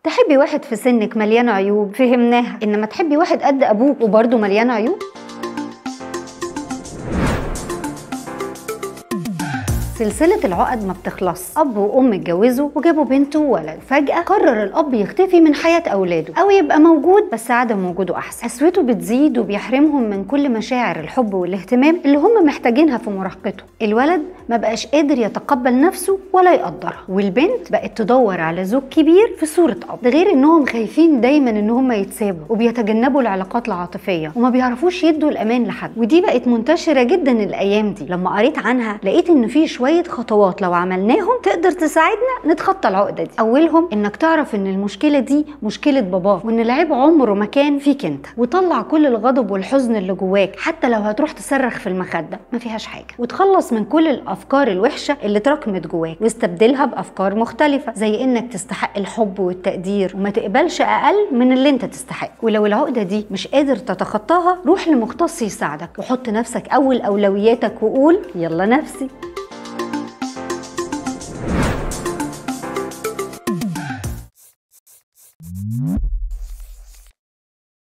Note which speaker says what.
Speaker 1: تحبي واحد في سنك مليان عيوب فهمناها، انما تحبي واحد قد ابوك وبرضه مليان عيوب؟ سلسلة العقد ما بتخلص. أب وأم اتجوزوا وجابوا بنت وولد، فجأة قرر الأب يختفي من حياة أولاده أو يبقى موجود بس عدم وجوده أحسن. قسوته بتزيد وبيحرمهم من كل مشاعر الحب والاهتمام اللي هم محتاجينها في مراهقته. الولد ما بقاش قادر يتقبل نفسه ولا يقدرها، والبنت بقت تدور على زوج كبير في صورة أب. ده غير إنهم خايفين دايما إن هم يتسابوا وبيتجنبوا العلاقات العاطفية وما بيعرفوش يدوا الأمان لحد، ودي بقت منتشرة جدا الأيام دي. لما قريت عنها لقيت إن في شوية خطوات لو عملناهم تقدر تساعدنا نتخطى العقدة دي. أولهم إنك تعرف إن المشكلة دي مشكلة باباه، وإن العيب عمره ما كان فيك أنت، وطلع كل الغضب والحزن اللي جواك حتى لو هتروح تصرخ في المخدة ما فيهاش حاجة، وتخلص من كل الأفكار الوحشة اللي اتراكمت جواك واستبدلها بأفكار مختلفة زي إنك تستحق الحب والتقدير وما تقبلش أقل من اللي أنت تستحق. ولو العقدة دي مش قادر تتخطاها روح لمختص يساعدك، وحط نفسك أول أولوياتك وقول يلا نفسي.